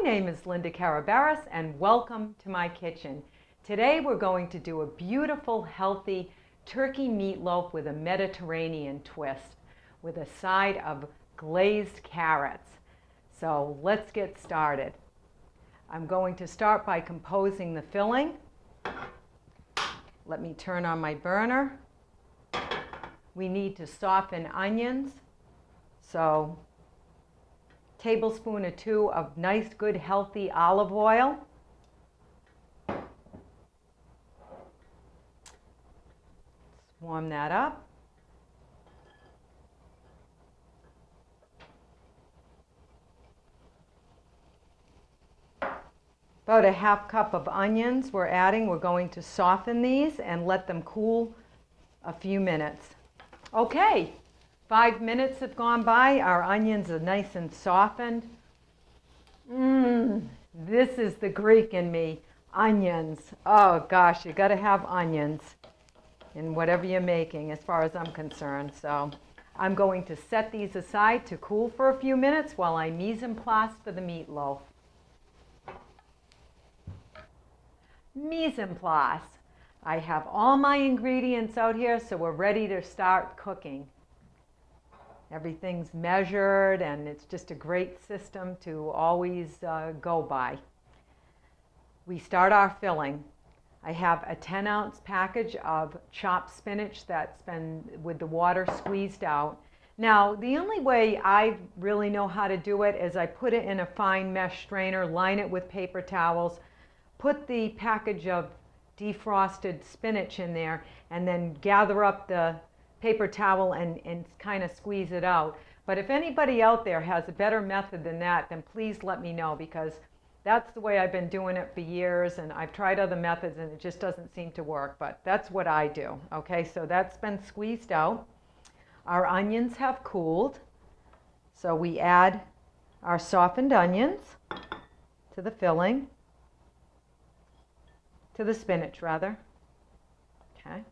name is Linda Carabaras and welcome to my kitchen. Today we're going to do a beautiful, healthy turkey meatloaf with a Mediterranean twist with a side of glazed carrots. So let's get started. I'm going to start by composing the filling. Let me turn on my burner. We need to soften onions. So tablespoon or two of nice, good, healthy olive oil. Let's warm that up. About a half cup of onions we're adding. We're going to soften these and let them cool a few minutes. Okay, 5 minutes have gone by. Our onions are nice and softened. This is the Greek in me. Onions. Oh gosh, you got to have onions in whatever you're making as far as I'm concerned. So I'm going to set these aside to cool for a few minutes while I mise en place for the meatloaf. Mise en place. I have all my ingredients out here, so we're ready to start cooking. Everything's measured, and it's just a great system to always go by. We start our filling. I have a 10-ounce package of chopped spinach that's been with the water squeezed out. Now, the only way I really know how to do it is I put it in a fine mesh strainer, line it with paper towels, put the package of defrosted spinach in there, and then gather up the paper towel and kind of squeeze it out. But if anybody out there has a better method than that, then please let me know, because that's the way I've been doing it for years, and I've tried other methods and it just doesn't seem to work, but that's what I do. Okay, so that's been squeezed out. Our onions have cooled, so we add our softened onions to the filling. To the spinach, rather. Okay.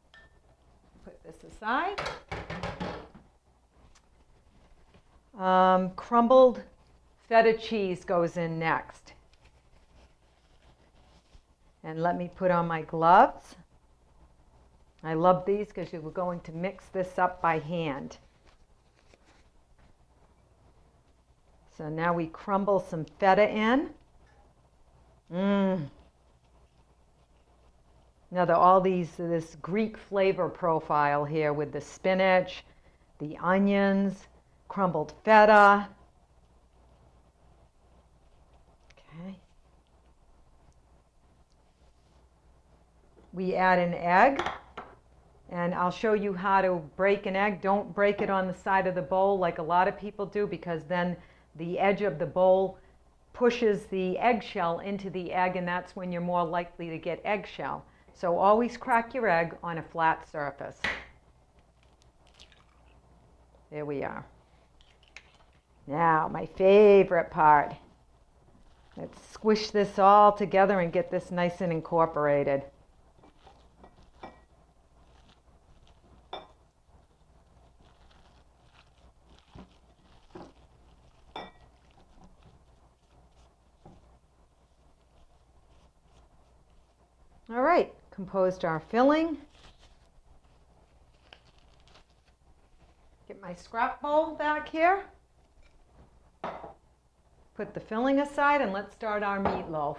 Put this aside. Crumbled feta cheese goes in next. And let me put on my gloves. I love these because we're going to mix this up by hand. So now we crumble some feta in. Now all this Greek flavor profile here with the spinach, the onions, crumbled feta. Okay. We add an egg, and I'll show you how to break an egg. Don't break it on the side of the bowl like a lot of people do, because then the edge of the bowl pushes the eggshell into the egg, and that's when you're more likely to get eggshell. So always crack your egg on a flat surface. There we are. Now, my favorite part. Let's squish this all together and get this nice and incorporated. All right, composed our filling. Get my scrap bowl back here. Put the filling aside and let's start our meatloaf.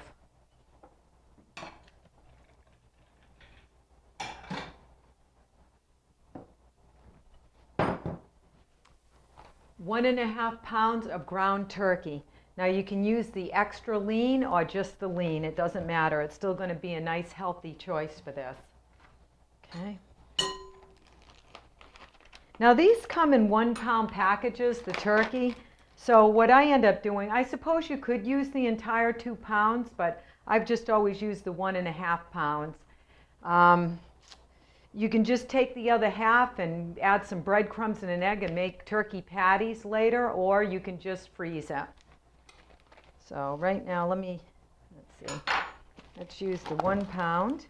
One and a half pounds of ground turkey. Now you can use the extra lean or just the lean. It doesn't matter. It's still going to be a nice healthy choice for this. Okay. Now these come in 1 pound packages, the turkey. So what I end up doing, I suppose you could use the entire 2 pounds, but I've just always used the 1.5 pounds. You can just take the other half and add some breadcrumbs and an egg and make turkey patties later, or you can just freeze it. So right now, let's see. Let's use the 1 pound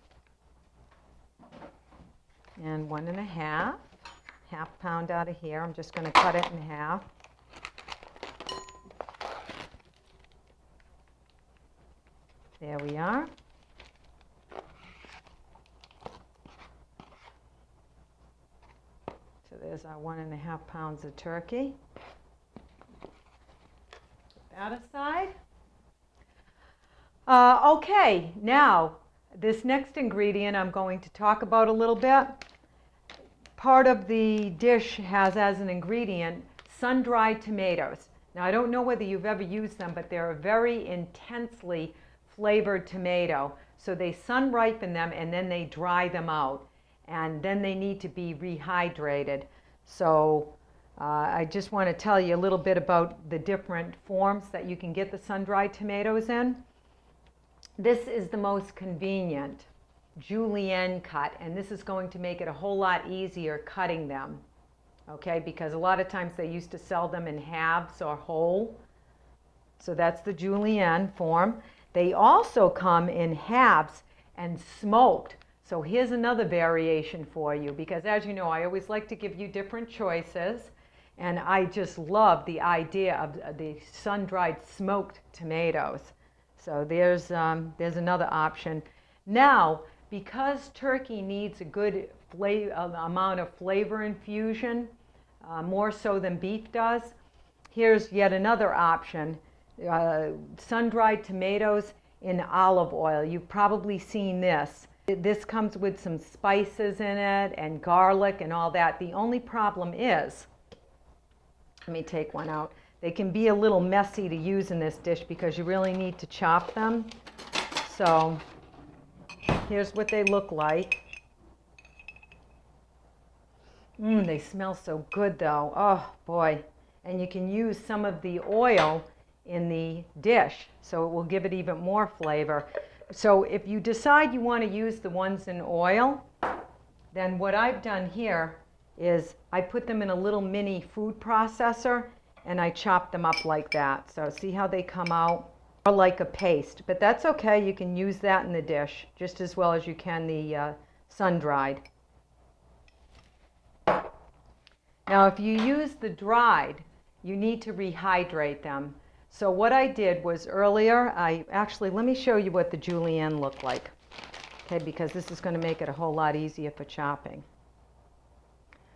and 1.5. Half pound out of here. I'm just going to cut it in half. There we are. So there's our 1.5 pounds of turkey. Put that aside. Okay, now this next ingredient I'm going to talk about a little bit. Part of the dish has as an ingredient sun-dried tomatoes. Now I don't know whether you've ever used them, but they're a very intensely flavored tomato. So they sun-ripen them and then they dry them out. And then they need to be rehydrated. So I just want to tell you a little bit about the different forms that you can get the sun-dried tomatoes in. This is the most convenient julienne cut, and this is going to make it a whole lot easier cutting them, okay, because a lot of times they used to sell them in halves or whole. So that's the julienne form. They also come in halves and smoked. So here's another variation for you, because as you know, I always like to give you different choices, and I just love the idea of the sun-dried smoked tomatoes. So there's another option. Now, because turkey needs a good amount of flavor infusion, more so than beef does, here's yet another option. Sun-dried tomatoes in olive oil. You've probably seen this. This comes with some spices in it and garlic and all that. The only problem is, let me take one out. They can be a little messy to use in this dish because you really need to chop them. So here's what they look like. They smell so good though. Oh boy. And you can use some of the oil in the dish, so it will give it even more flavor. So if you decide you want to use the ones in oil, then what I've done here is I put them in a little mini food processor and I chop them up like that. So see how they come out? Or like a paste, but that's okay. You can use that in the dish just as well as you can the sun-dried. Now if you use the dried, you need to rehydrate them. So what I did was earlier, let me show you what the julienne looked like, okay, because this is going to make it a whole lot easier for chopping.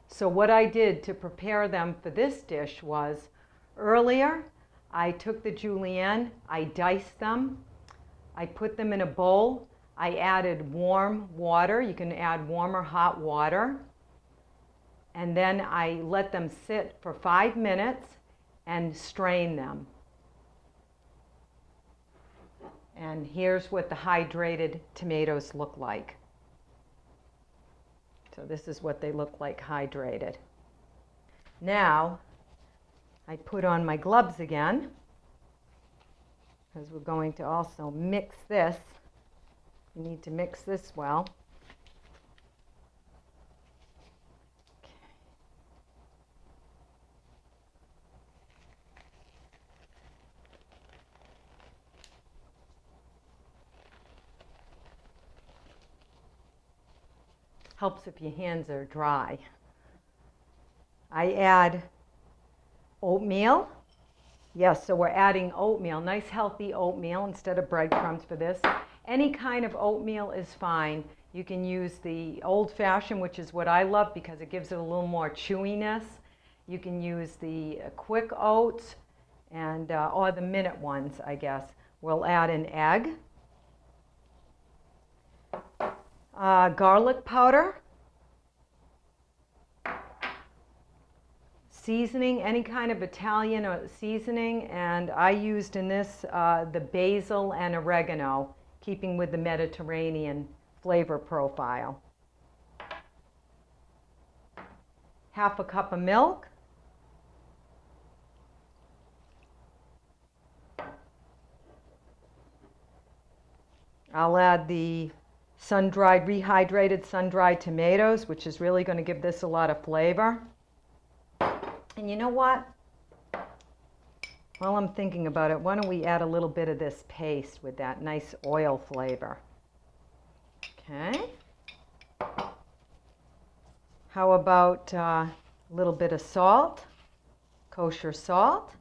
So what I did to prepare them for this dish was, earlier I took the julienne, I diced them, I put them in a bowl, I added warm water, you can add warm or hot water, and then I let them sit for 5 minutes and strain them. And here's what the hydrated tomatoes look like. So this is what they look like hydrated. Now, I put on my gloves again, because we're going to also mix this. You need to mix this well. Helps if your hands are dry. I add oatmeal. Yes, so we're adding oatmeal, nice healthy oatmeal instead of breadcrumbs for this. Any kind of oatmeal is fine. You can use the old-fashioned, which is what I love because it gives it a little more chewiness. You can use the quick oats and or the minute ones, I guess. We'll add an egg. Garlic powder, seasoning, any kind of Italian or seasoning, and I used in this the basil and oregano, keeping with the Mediterranean flavor profile. Half a cup of milk. I'll add the sun-dried, rehydrated sun-dried tomatoes, which is really going to give this a lot of flavor. And you know what? While I'm thinking about it, why don't we add a little bit of this paste with that nice oil flavor? Okay. How about a little bit of salt, kosher salt.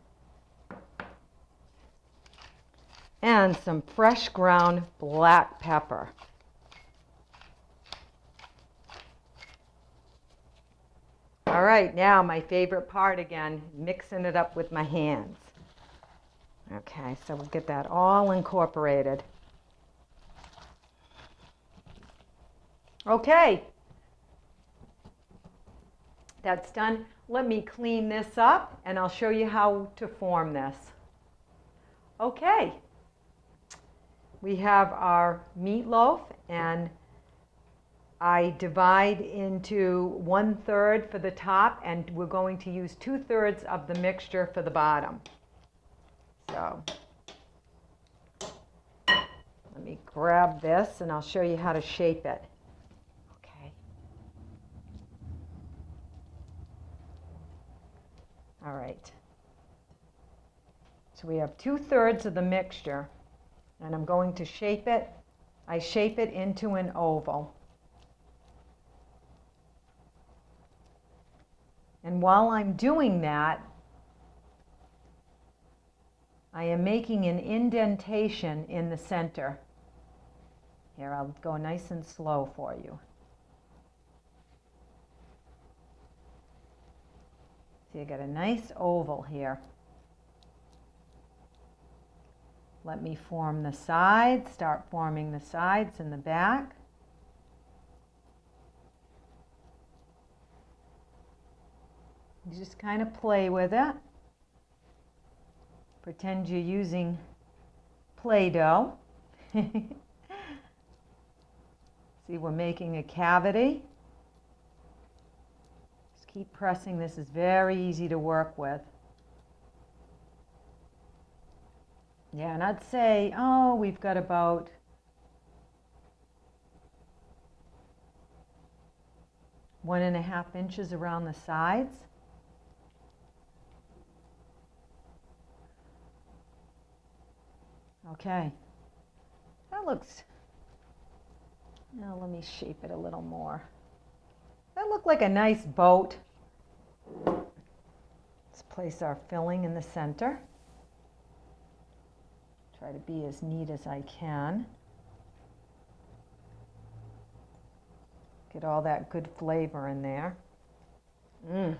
and some fresh ground black pepper. All right, now my favorite part again, mixing it up with my hands. Okay, so we'll get that all incorporated. Okay, that's done. Let me clean this up and I'll show you how to form this. Okay, we have our meatloaf, and I divide into 1/3 for the top, and we're going to use 2/3 of the mixture for the bottom. So let me grab this and I'll show you how to shape it. Okay. All right. So we have 2/3 of the mixture, and I'm going to shape it. I shape it into an oval. And while I'm doing that, I am making an indentation in the center. Here, I'll go nice and slow for you. See, I got a nice oval here. Let me form the sides, start forming the sides and the back. You just kind of play with it. Pretend you're using Play-Doh. See, we're making a cavity. Just keep pressing. This is very easy to work with. Yeah, and I'd say, oh, we've got about 1.5 inches around the sides. Okay, that looks, now let me shape it a little more. That looked like a nice boat. Let's place our filling in the center. Try to be as neat as I can. Get all that good flavor in there. Oh,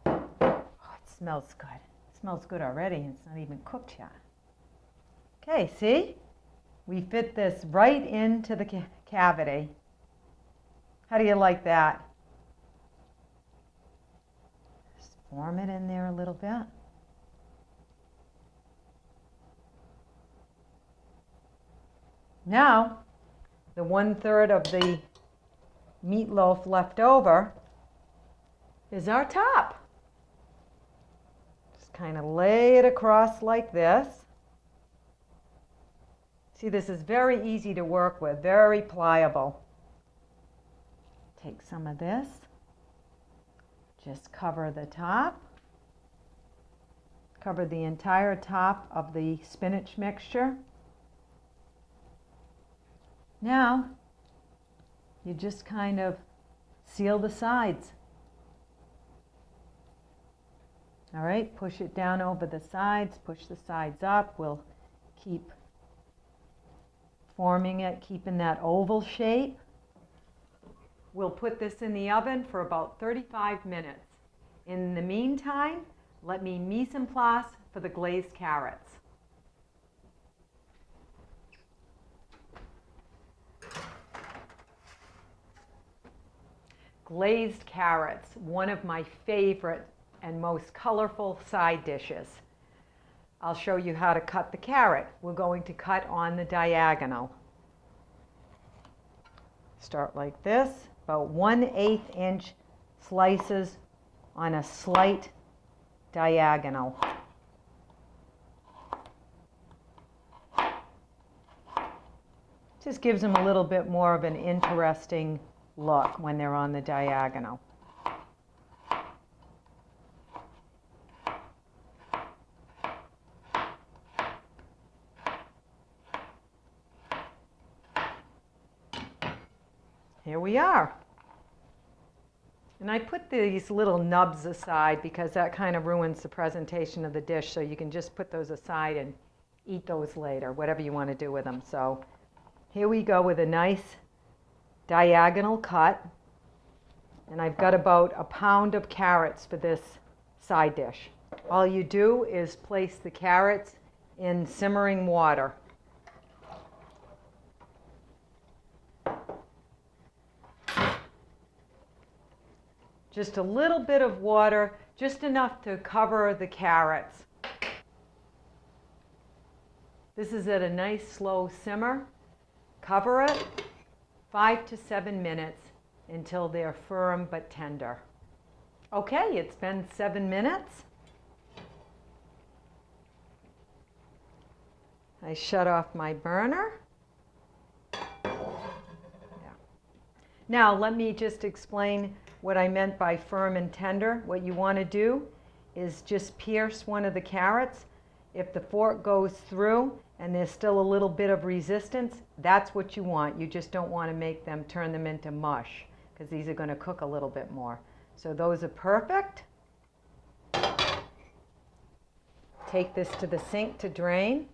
it smells good. It smells good already, and it's not even cooked yet. Okay, see? We fit this right into the cavity. How do you like that? Just form it in there a little bit. Now, the 1/3 of the meatloaf left over is our top. Just kind of lay it across like this. See, this is very easy to work with, very pliable. Take some of this, just cover the top, cover the entire top of the spinach mixture. Now, you just kind of seal the sides. All right, push it down over the sides, push the sides up. We'll keep forming it, keeping that oval shape. We'll put this in the oven for about 35 minutes. In the meantime, let me mise en place for the glazed carrots. Glazed carrots, one of my favorite and most colorful side dishes. I'll show you how to cut the carrot. We're going to cut on the diagonal. Start like this, about 1/8 inch slices on a slight diagonal. Just gives them a little bit more of an interesting look when they're on the diagonal. Here we are. And I put these little nubs aside because that kind of ruins the presentation of the dish, so you can just put those aside and eat those later, whatever you want to do with them. So here we go with a nice diagonal cut. And I've got about a pound of carrots for this side dish. All you do is place the carrots in simmering water. Just a little bit of water, just enough to cover the carrots. This is at a nice slow simmer. Cover it 5 to 7 minutes until they're firm but tender. Okay, it's been 7 minutes. I shut off my burner. Yeah. Now let me just explain what I meant by firm and tender. What you want to do is just pierce one of the carrots. If the fork goes through and there's still a little bit of resistance, that's what you want. You just don't want to turn them into mush, because these are going to cook a little bit more. So those are perfect. Take this to the sink to drain.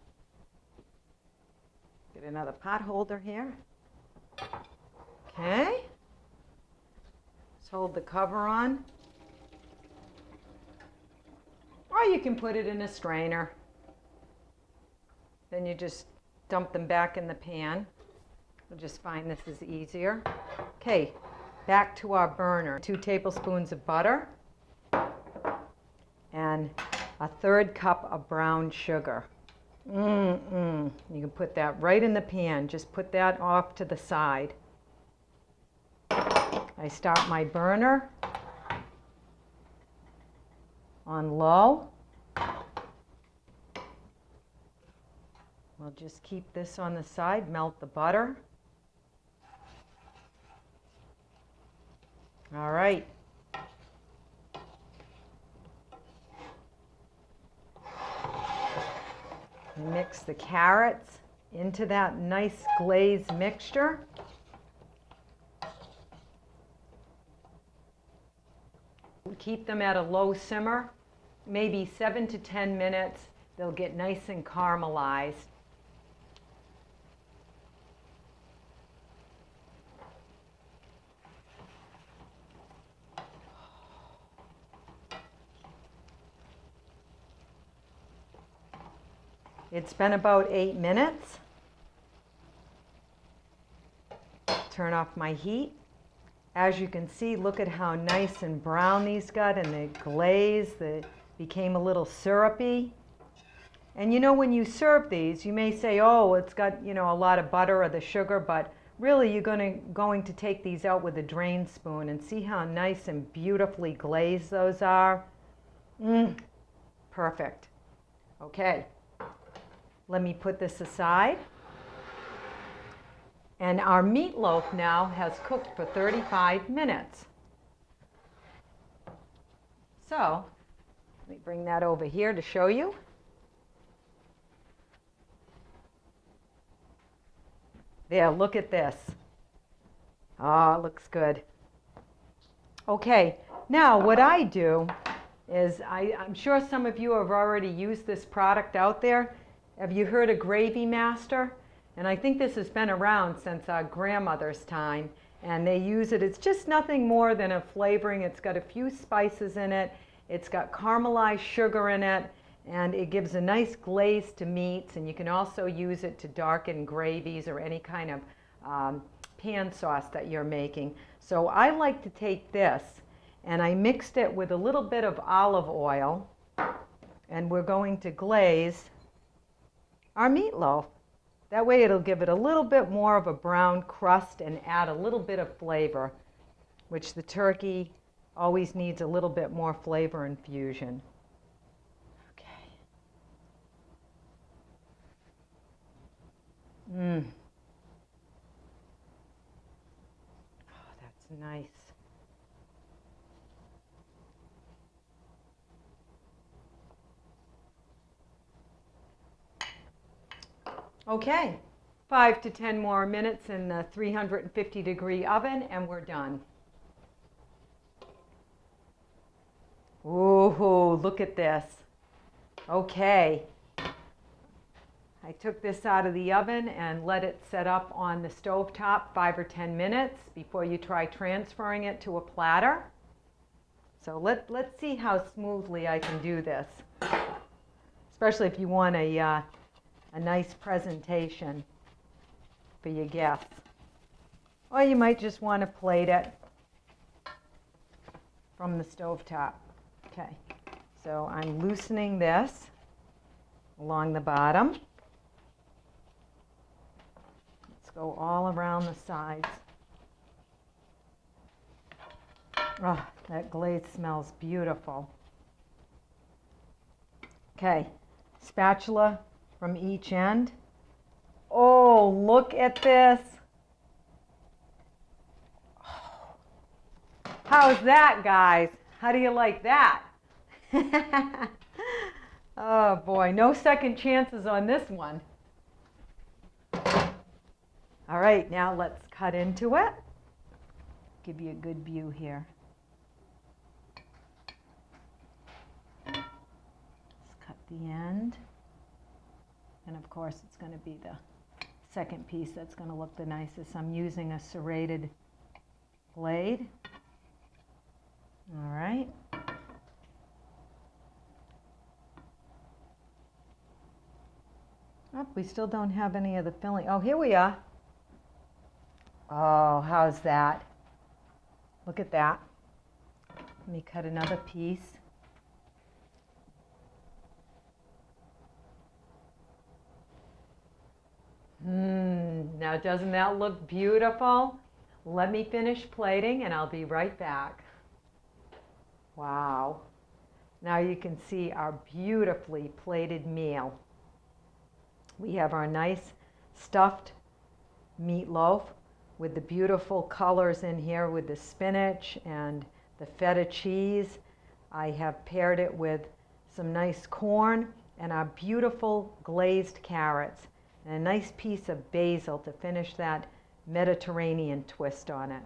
Get another pot holder here. Okay. Just hold the cover on. Or you can put it in a strainer. Then you just dump them back in the pan. You'll just find this is easier. Okay, back to our burner. 2 tablespoons of butter and a 1/3 cup of brown sugar. You can put that right in the pan. Just put that off to the side. I start my burner on low. We'll just keep this on the side, melt the butter. All right. Mix the carrots into that nice glazed mixture. Keep them at a low simmer, maybe 7 to 10 minutes. They'll get nice and caramelized. It's been about 8 minutes. Turn off my heat. As you can see, look at how nice and brown these got, and the glaze became a little syrupy. And you know, when you serve these, you may say, oh, it's got, you know, a lot of butter or the sugar, but really you're going to take these out with a drain spoon and see how nice and beautifully glazed those are. Perfect. Okay. Let me put this aside. And our meatloaf now has cooked for 35 minutes. So, let me bring that over here to show you. There, look at this. Oh, it looks good. Okay, now what I do is, I'm sure some of you have already used this product out there. Have you heard of Gravy Master? And I think this has been around since our grandmother's time. And they use it. It's just nothing more than a flavoring. It's got a few spices in it. It's got caramelized sugar in it. And it gives a nice glaze to meats. And you can also use it to darken gravies or any kind of pan sauce that you're making. So I like to take this, and I mixed it with a little bit of olive oil. And we're going to glaze our meatloaf. That way it'll give it a little bit more of a brown crust and add a little bit of flavor, which the turkey always needs a little bit more flavor infusion. Okay. Oh, that's nice. Okay, 5 to 10 more minutes in the 350-degree oven, and we're done. Ooh, look at this. Okay. I took this out of the oven and let it set up on the stovetop 5 or 10 minutes before you try transferring it to a platter. So let's see how smoothly I can do this, especially if you want a nice presentation for your guests. Or you might just want to plate it from the stovetop. Okay, so I'm loosening this along the bottom. Let's go all around the sides. Oh, that glaze smells beautiful. Okay, spatula from each end. Oh, look at this. How's that, guys? How do you like that? Oh boy, no second chances on this one. All right, now let's cut into it. Give you a good view here. Let's cut the end. And of course, it's going to be the second piece that's going to look the nicest. I'm using a serrated blade. All right. Oh, we still don't have any of the filling. Oh, here we are. Oh, how's that? Look at that. Let me cut another piece. Now doesn't that look beautiful? Let me finish plating and I'll be right back. Wow. Now you can see our beautifully plated meal. We have our nice stuffed meatloaf with the beautiful colors in here with the spinach and the feta cheese. I have paired it with some nice corn and our beautiful glazed carrots and a nice piece of basil to finish that Mediterranean twist on it.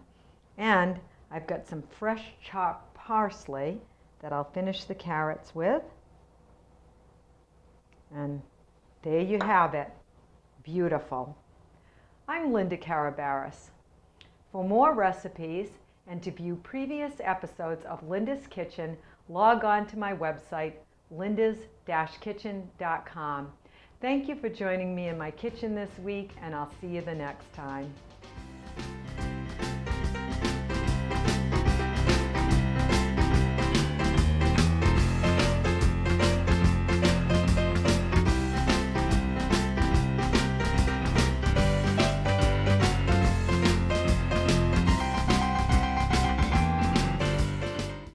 And I've got some fresh chopped parsley that I'll finish the carrots with. And there you have it. Beautiful. I'm Linda Carabaris. For more recipes and to view previous episodes of Linda's Kitchen, log on to my website, lindas-kitchen.com. Thank you for joining me in my kitchen this week, and I'll see you the next time.